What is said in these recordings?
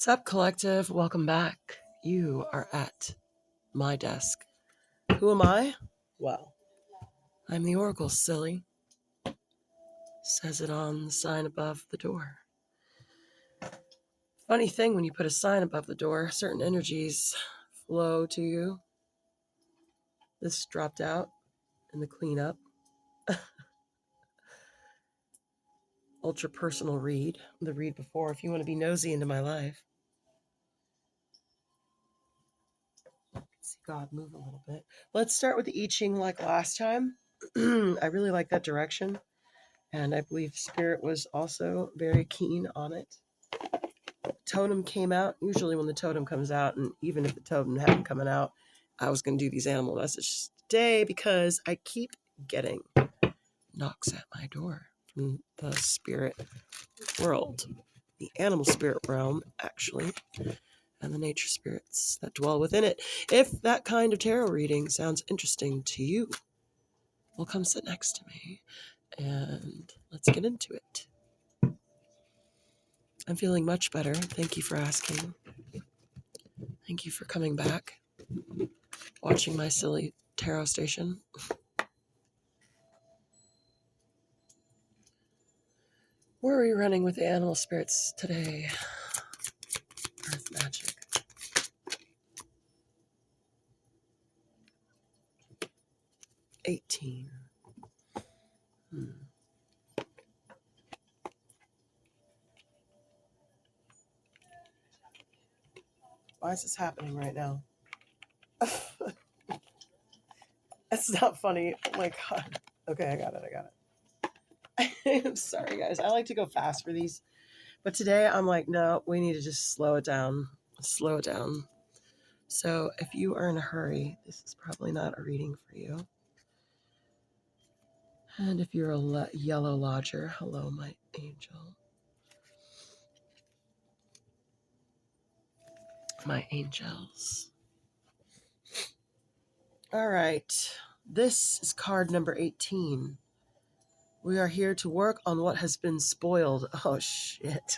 What's up, collective? Welcome back. You are at my desk. Who am I? Well, I'm the Oracle, silly. Says it on the sign above the door. Funny thing, when you put a sign above the door, certain energies flow to you. This dropped out in the cleanup. Ultra personal read. The read before, if you want to be nosy into my life. See God move a little bit. Let's start with the I Ching like last time. I really like that direction. And I believe Spirit was also very keen on it. Totem came out. Usually when the totem comes out, and even if the totem hadn't come out, I was going to do these animal messages today because I keep getting knocks at my door from the spirit world, the animal spirit realm, actually, and the nature spirits that dwell within it. If that kind of tarot reading sounds interesting to you, well, come sit next to me and let's get into it. I'm feeling much better. Thank you for asking. Thank you for coming back, watching my silly tarot station. Where are we running with the animal spirits today? Earth magic. 18. Why is this happening right now? That's not funny. Oh my God. Okay, I got it. I'm sorry, guys. I like to go fast for these. But today I'm like, no, we need to just slow it down. Slow it down. So if you are in a hurry, this is probably not a reading for you. And if you're a yellow lodger, hello, my angel. My angels. All right. This is card number 18. We are here to work on what has been spoiled. Oh, shit.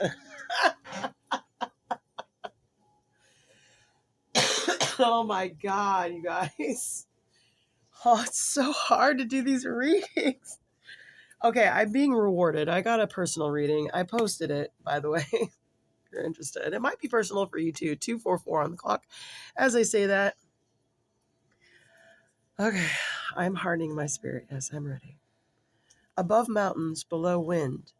Oh, my God, you guys. Oh, it's so hard to do these readings. Okay, I'm being rewarded. I got a personal reading. I posted it, by the way, if you're interested. It might be personal for you, too. 244 on the clock. As I say that. Okay, I'm hardening my spirit. Yes, I'm ready. Above mountains, below wind.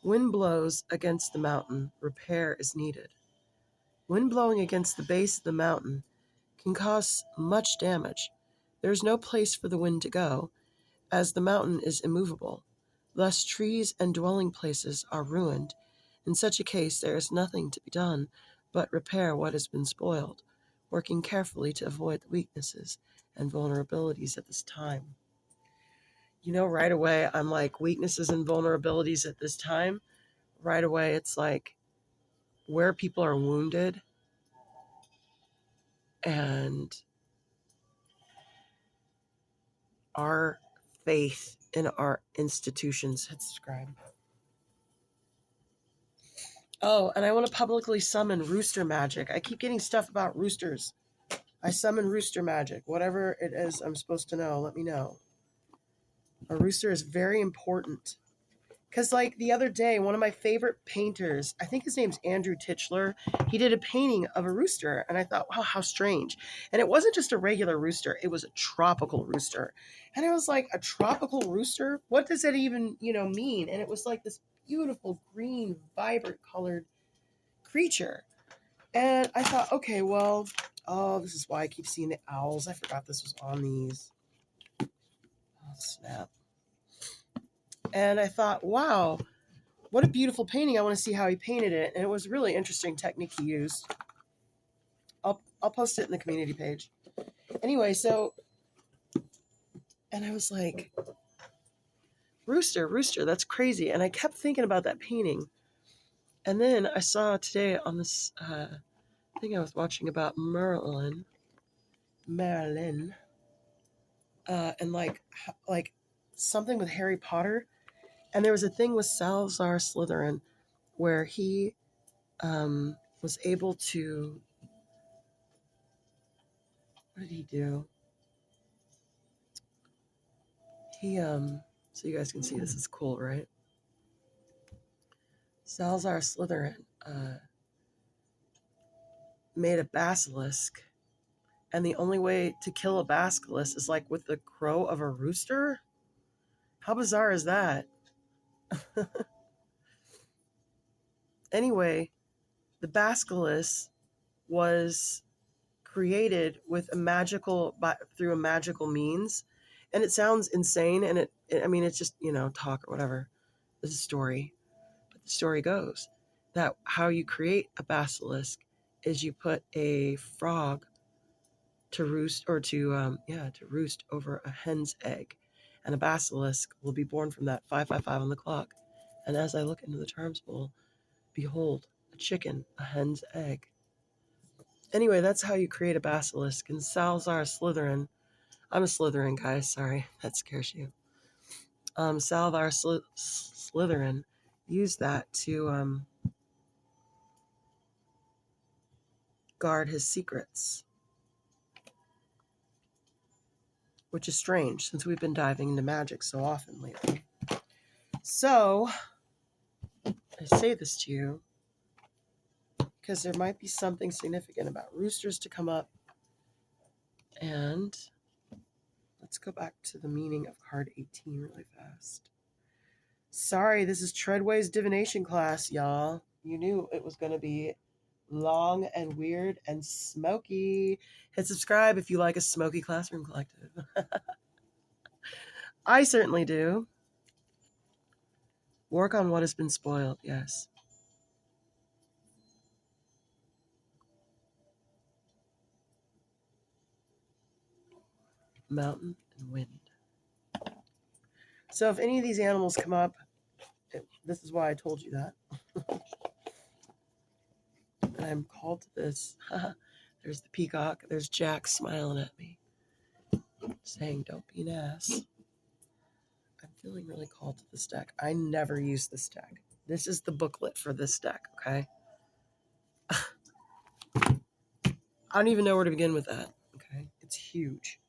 Wind blows against the mountain. Repair is needed. Wind blowing against the base of the mountain can cause much damage. There is no place for the wind to go, as the mountain is immovable. Thus, trees and dwelling places are ruined. In such a case, there is nothing to be done but repair what has been spoiled, working carefully to avoid the weaknesses and vulnerabilities at this time. You know, right away, I'm like, weaknesses and vulnerabilities at this time. Right away, it's like where people are wounded and our faith in our institutions had described. Oh, and I want to publicly summon rooster magic. I keep getting stuff about roosters. I summon rooster magic. Whatever it is I'm supposed to know, let me know. A rooster is very important. Because, like, the other day, one of my favorite painters, I think his name's Andrew Titchler, he did a painting of a rooster, and I thought, wow, how strange. And it wasn't just a regular rooster, it was a tropical rooster. And I was like, a tropical rooster? What does that even, mean? And it was like this beautiful, green, vibrant colored creature. And I thought, okay, well, oh, this is why I keep seeing the owls. I forgot this was on these. Oh, snap. And I thought, wow, what a beautiful painting. I want to see how he painted it. And it was a really interesting technique he used. I'll post it in the community page. Anyway, so, and I was like, rooster, that's crazy. And I kept thinking about that painting. And then I saw today on this thing I was watching about Marilyn, and like something with Harry Potter. And there was a thing with Salazar Slytherin where he was was able to, what did he do? He, so you guys can see this is cool, right? Salazar Slytherin made a basilisk, and the only way to kill a basilisk is like with the crow of a rooster? How bizarre is that? Anyway, the basilisk was created with through a magical means, and it sounds insane, and it's just talk or whatever. This is a story, but the story goes that how you create a basilisk is you put a frog to roost to roost over a hen's egg, and a basilisk will be born from that 555 on the clock. And as I look into the charms bowl, behold, a chicken, a hen's egg. Anyway, that's how you create a basilisk. And Salazar Slytherin, I'm a Slytherin guy, sorry, that scares you. Salazar Slytherin used that to guard his secrets, which is strange since we've been diving into magic so often lately. So, I say this to you because there might be something significant about roosters to come up. And let's go back to the meaning of card 18 really fast. Sorry, this is Treadway's divination class, y'all. You knew it was going to be long and weird and smoky. Hit subscribe if you like a smoky classroom collective. I certainly do. Work on what has been spoiled, yes. Mountain and wind. So if any of these animals come up, this is why I told you that. And I'm called to this. There's the peacock. There's Jack smiling at me, saying, don't be an ass. I'm feeling really called to this deck. I never use this deck. This is the booklet for this deck, okay? I don't even know where to begin with that, okay? It's huge.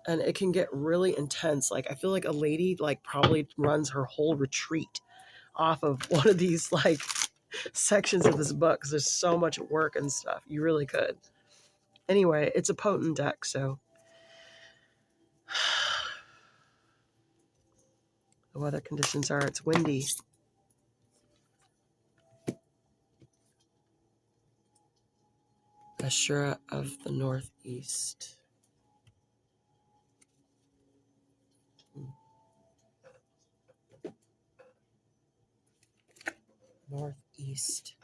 And it can get really intense. Like, I feel like a lady, like, probably runs her whole retreat off of one of these, like, sections of this book because there's so much work and stuff. You really could. Anyway, it's a potent deck, so the weather conditions are it's windy. Ashura of the Northeast. Northeast.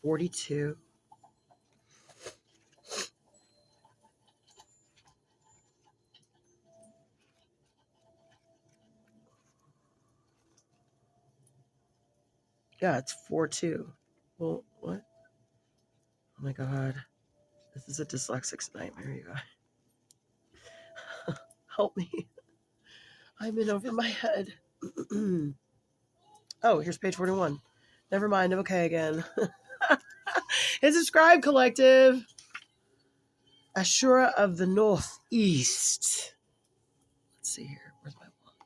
42. Yeah, it's 4-2. Well, what? Oh my God. This is a dyslexic's nightmare, you guys. Help me. I'm in over my head. Oh, here's page 41. Never mind, I'm okay again. It's a scribe collective. Ashura of the Northeast. Let's see here. Where's my wand?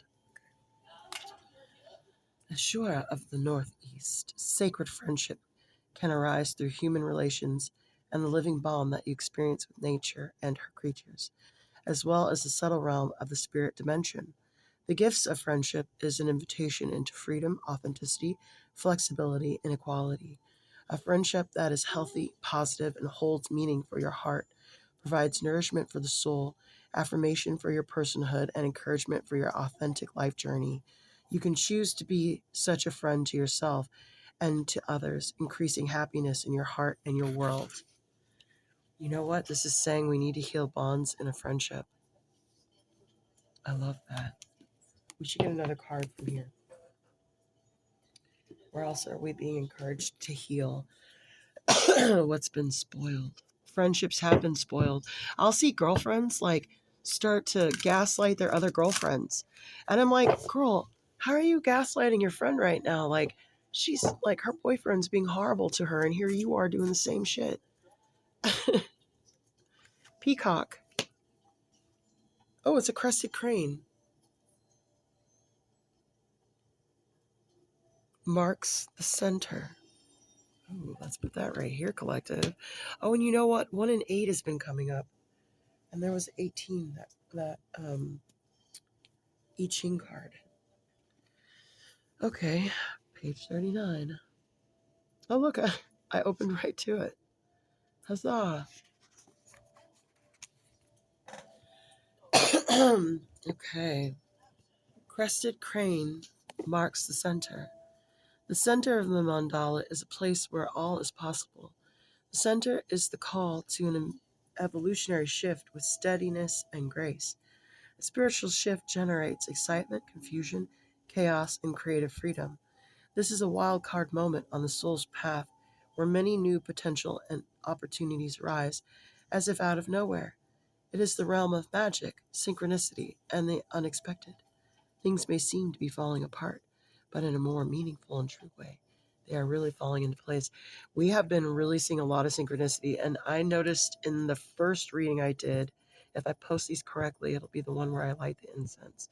Okay. Ashura of the Northeast. Sacred friendship can arise through human relations and the living bond that you experience with nature and her creatures, as well as the subtle realm of the spirit dimension. The gifts of friendship is an invitation into freedom, authenticity, flexibility, and equality. A friendship that is healthy, positive, and holds meaning for your heart, provides nourishment for the soul, affirmation for your personhood, and encouragement for your authentic life journey. You can choose to be such a friend to yourself and to others, increasing happiness in your heart and your world. You know what? This is saying we need to heal bonds in a friendship. I love that. We should get another card from here. Where else are we being encouraged to heal what's been spoiled? Friendships have been spoiled. I'll see girlfriends like start to gaslight their other girlfriends. And I'm like, girl, how are you gaslighting your friend right now? Like, you're not even talking to her. You're not even She's like, her boyfriend's being horrible to her, and here you are doing the same shit. Peacock. Oh, it's a crested crane. Marks the center. Ooh, let's put that right here, collective. Oh, and you know what? 1 and 8 has been coming up. And there was 18, that I Ching card. Okay, page 39. Oh, look, I opened right to it. Huzzah. Okay. Crested crane marks the center. The center of the mandala is a place where all is possible. The center is the call to an evolutionary shift with steadiness and grace. A spiritual shift generates excitement, confusion, chaos, and creative freedom. This is a wild card moment on the soul's path where many new potential and opportunities rise as if out of nowhere. It is the realm of magic, synchronicity, and the unexpected. Things may seem to be falling apart, but in a more meaningful and true way, they are really falling into place. We have been really seeing a lot of synchronicity, and I noticed in the first reading I did, if I post these correctly, it'll be the one where I light the incense.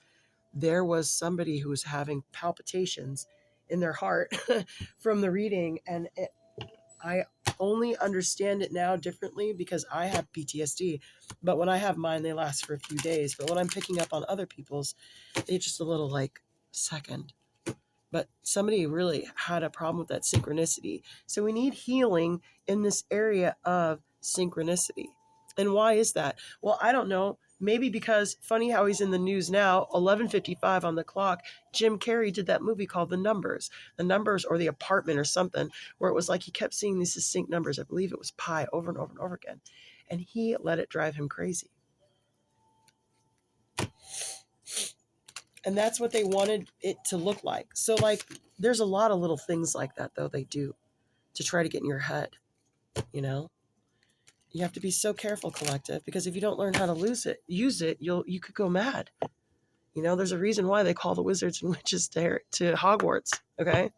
There was somebody who was having palpitations in their heart from the reading, and I only understand it now differently because I have PTSD. But when I have mine, they last for a few days. But when I'm picking up on other people's, it's just a little like second. But somebody really had a problem with that synchronicity. So we need healing in this area of synchronicity. And why is that? Well, I don't know. Maybe because, funny how he's in the news now, 11:55 on the clock, Jim Carrey did that movie called The Numbers or The Apartment or something, where it was like he kept seeing these distinct numbers. I believe it was pi over and over and over again. And he let it drive him crazy. And that's what they wanted it to look like. So, like, there's a lot of little things like that, though, they do to try to get in your head, you know? You have to be so careful, collective, because if you don't learn how to use it, you could go mad. You know, there's a reason why they call the wizards and witches to Hogwarts, okay?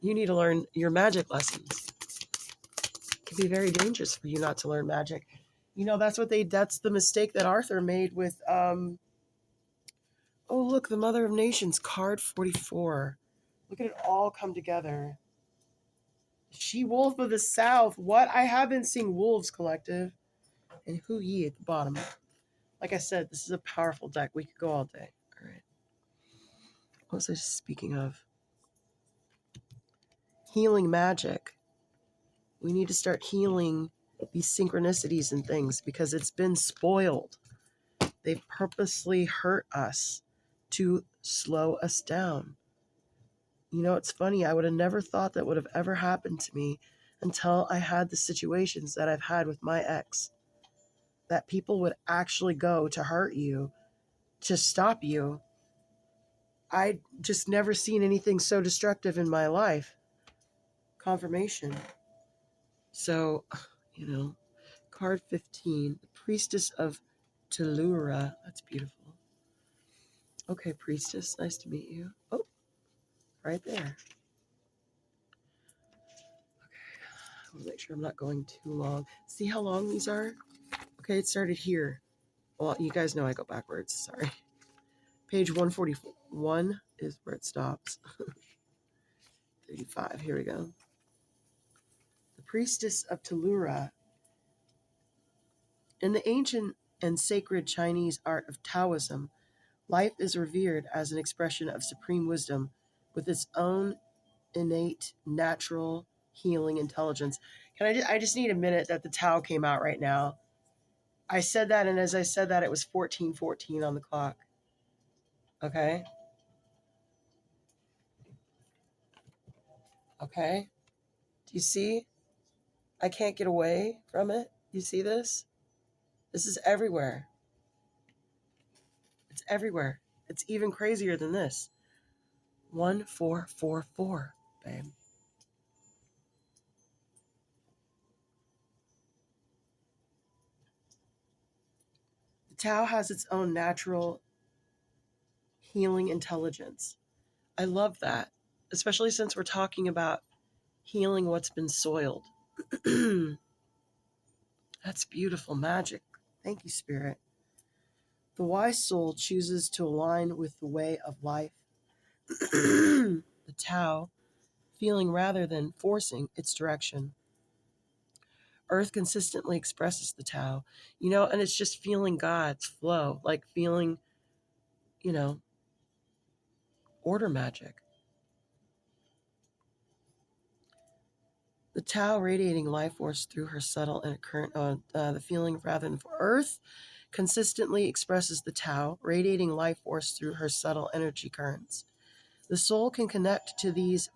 You need to learn your magic lessons. It can be very dangerous for you not to learn magic. You know, that's the mistake that Arthur made with, oh, look, the Mother of Nations, card 44. Look at it all come together. She-Wolf of the South. What? I have been seeing wolves, collective. And Hu Yi at the bottom. Like I said, this is a powerful deck. We could go all day. All right. What was I speaking of? Healing magic. We need to start healing these synchronicities and things because it's been spoiled. They've purposely hurt us to slow us down. You know, it's funny. I would have never thought that would have ever happened to me until I had the situations that I've had with my ex. That people would actually go to hurt you, to stop you. I just never seen anything so destructive in my life. Confirmation. So, you know, card 15, the Priestess of Tellura. That's beautiful. Okay, Priestess, nice to meet you. Oh, right there. I want to make sure I'm not going too long. See how long these are? Okay, it started here. Well, you guys know I go backwards. Sorry. Page 141 is where it stops. 35. Here we go. The Priestess of Tellura. In the ancient and sacred Chinese art of Taoism, life is revered as an expression of supreme wisdom with its own innate, natural, healing intelligence. I just need a minute that the Tao came out right now. I said that, and as I said that, it was 14:14 on the clock. Okay? Okay? Do you see? I can't get away from it. You see this? This is everywhere. It's everywhere. It's even crazier than this. 1444, babe. The Tao has its own natural healing intelligence. I love that. especially since we're talking about healing what's been soiled. That's beautiful magic. Thank you, Spirit. The wise soul chooses to align with the way of life, the Tao, feeling rather than forcing its direction. Earth consistently expresses the Tao, and it's just feeling God's flow, like feeling, you know, order magic. The Tao radiating life force through her subtle and current, the feeling rather than for Earth consistently expresses the Tao, radiating life force through her subtle energy currents. The soul can connect to these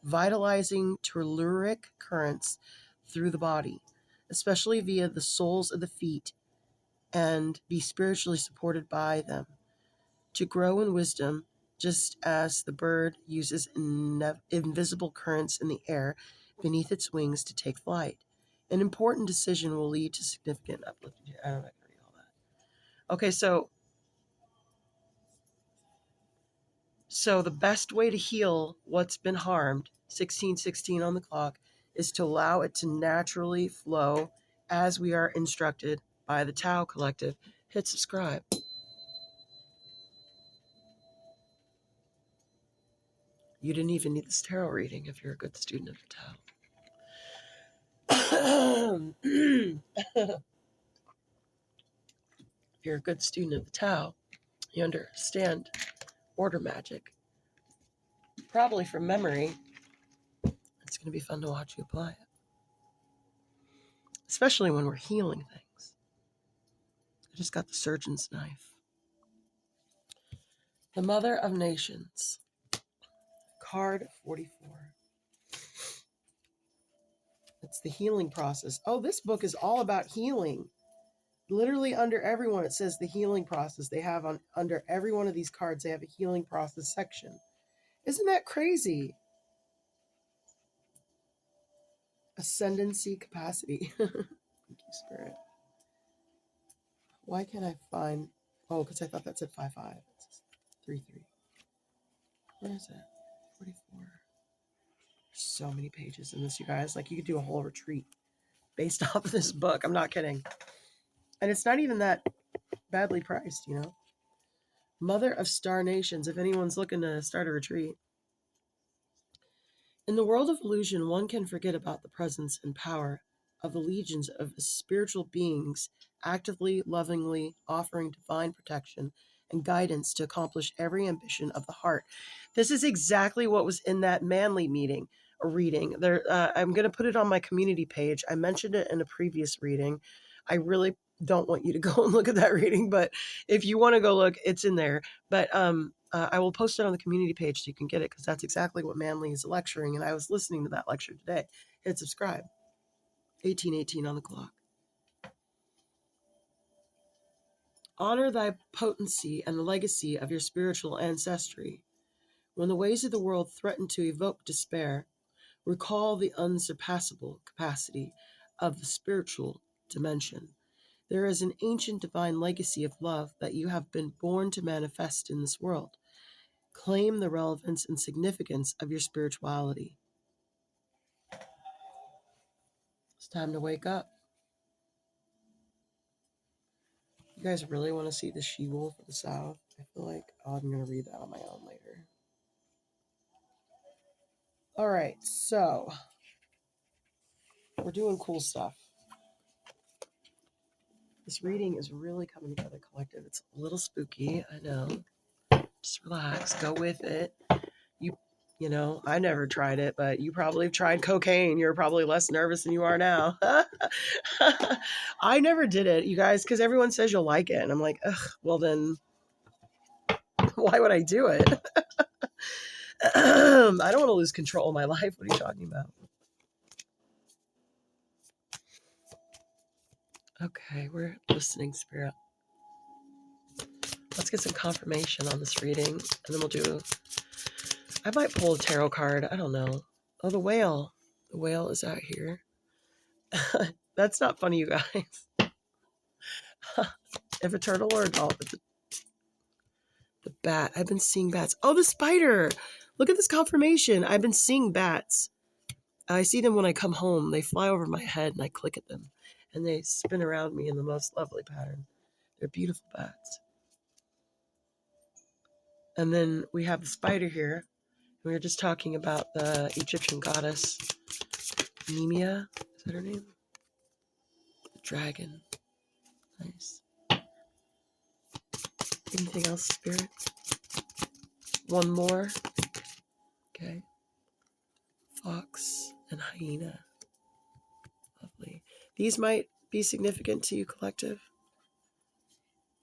vitalizing telluric currents through the body, especially via the soles of the feet, and be spiritually supported by them. To grow in wisdom, just as the bird uses invisible currents in the air beneath its wings to take flight. An important decision will lead to significant uplifting. I don't know if I can read all that. Okay, so the best way to heal what's been harmed, 1616 on the clock, is to allow it to naturally flow as we are instructed by the Tao Collective. Hit subscribe. You didn't even need this tarot reading if you're a good student of the Tao. If you're a good student of the Tao, you understand order magic. Probably from memory. It's going to be fun to watch you apply it. Especially when we're healing things. I just got the surgeon's knife. The Mother of Nations. Card 44. It's the healing process. Oh, this book is all about healing. Literally under every one, it says the healing process. They have under every one of these cards, they have a healing process section. Isn't that crazy? Ascendancy capacity. Thank you, Spirit. Why can't I find... Oh, because I thought that said 5-5. It's 3-3. Where is it? 44. So many pages in this, you guys. Like, you could do a whole retreat based off of this book. I'm not kidding. And it's not even that badly priced, Mother of Star Nations, if anyone's looking to start a retreat. In the world of illusion, one can forget about the presence and power of the legions of spiritual beings actively, lovingly offering divine protection and guidance to accomplish every ambition of the heart. This is exactly what was in that Manly meeting or reading. I'm going to put it on my community page. I mentioned it in a previous reading. I really don't want you to go and look at that reading, but if you want to go look, it's in there. But I will post it on the community page so you can get it, because that's exactly what Manly is lecturing, and I was listening to that lecture today. Hit subscribe. 1818 on the clock. Honor thy potency and the legacy of your spiritual ancestry. When the ways of the world threaten to evoke despair, recall the unsurpassable capacity of the spiritual dimension. There is an ancient divine legacy of love that you have been born to manifest in this world. Claim the relevance and significance of your spirituality. It's time to wake up. You guys really want to see the she-wolf of the South? I feel like I'm going to read that on my own later. All right, so we're doing cool stuff. This reading is really coming together, collective. It's a little spooky, I know. Just relax, go with it. I never tried it, but you probably have tried cocaine. You're probably less nervous than you are now. I never did it, you guys, because everyone says you'll like it. And I'm like, ugh, well then, why would I do it? I don't want to lose control of my life. What are you talking about? Okay, we're listening, Spirit. Let's get some confirmation on this reading, and then I might pull a tarot card. I don't know. Oh, the whale. The whale is out here. That's not funny, you guys. If a turtle or a dolphin. The bat. I've been seeing bats. Oh, the spider. Look at this confirmation. I've been seeing bats. I see them when I come home. They fly over my head and I click at them. And they spin around me in the most lovely pattern. They're beautiful bats. And then we have the spider here. We were just talking about the Egyptian goddess Nemea. Is that her name? The dragon. Nice. Anything else, Spirit? One more. Okay. Fox and hyena. Lovely. These might be significant to you, collective.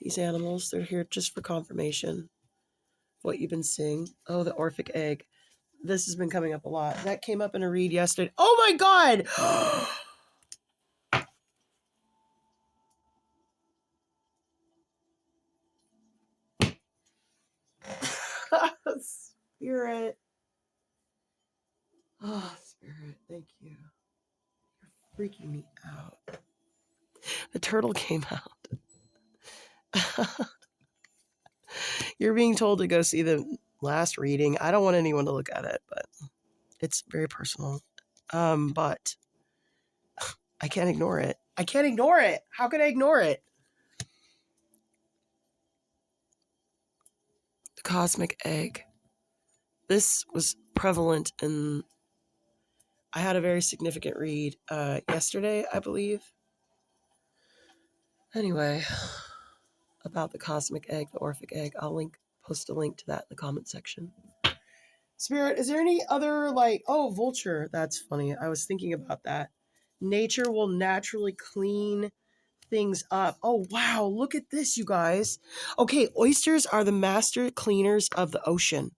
These animals, they're here just for confirmation. What you've been seeing. Oh, the Orphic egg. This has been coming up a lot. That came up in a read yesterday. Oh my God! Spirit. Oh, Spirit, thank you. You're freaking me out. The turtle came out. You're being told to go see the last reading. I don't want anyone to look at it, but it's very personal. But I can't ignore it. I can't ignore it. How could I ignore it? The cosmic egg. This was prevalent in... I had a very significant read yesterday, I believe. Anyway, about the cosmic egg, the Orphic egg. I'll post a link to that in the comment section. Spirit, is there any other, like... Oh, vulture. That's funny. I was thinking about that. Nature will naturally clean things up. Oh, wow. Look at this, you guys. Okay, oysters are the master cleaners of the ocean.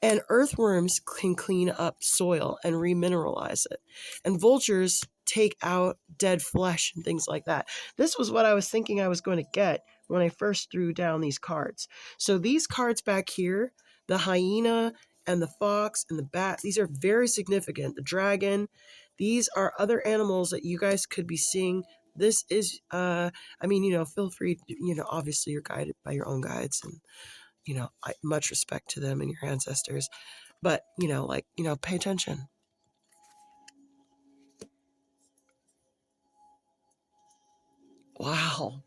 And earthworms can clean up soil and remineralize it. And vultures take out dead flesh and things like that. This was what I was thinking I was going to get when I first threw down these cards. So these cards back here, the hyena and the fox and the bat, these are very significant. The dragon, these are other animals that you guys could be seeing. This is, feel free, obviously you're guided by your own guides, and much respect to them and your ancestors, but, pay attention. Wow.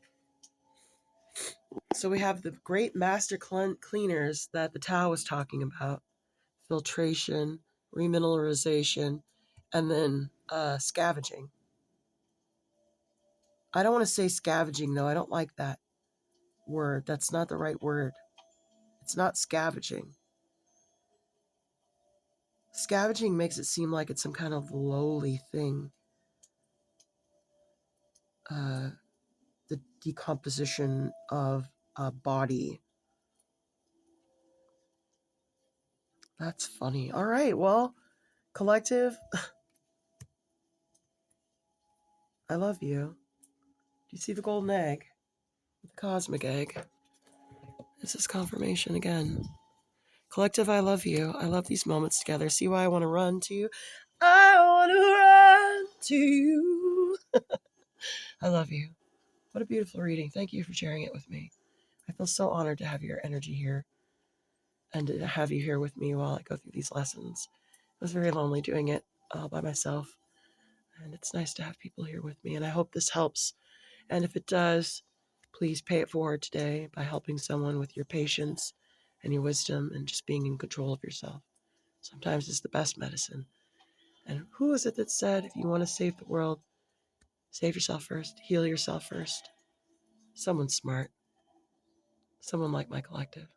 So we have the great master cleaners that the Tao was talking about. Filtration, remineralization, and then scavenging. I don't want to say scavenging, though. I don't like that word. That's not the right word. It's not scavenging. Scavenging makes it seem like it's some kind of lowly thing. The decomposition of a body. That's funny. All right, well, collective, I love you. Do you see the golden egg? The cosmic egg. This is confirmation again. Collective, I love you. I love these moments together. See why I want to run to you? I want to run to you. I love you. What a beautiful reading. Thank you for sharing it with me. I feel so honored to have your energy here and to have you here with me while I go through these lessons. I was very lonely doing it all by myself, and it's nice to have people here with me, and I hope this helps. And if it does, please pay it forward today by helping someone with your patience and your wisdom and just being in control of yourself. Sometimes it's the best medicine. And who is it that said, if you want to save the world, save yourself first, heal yourself first? Someone smart. Someone like my collective.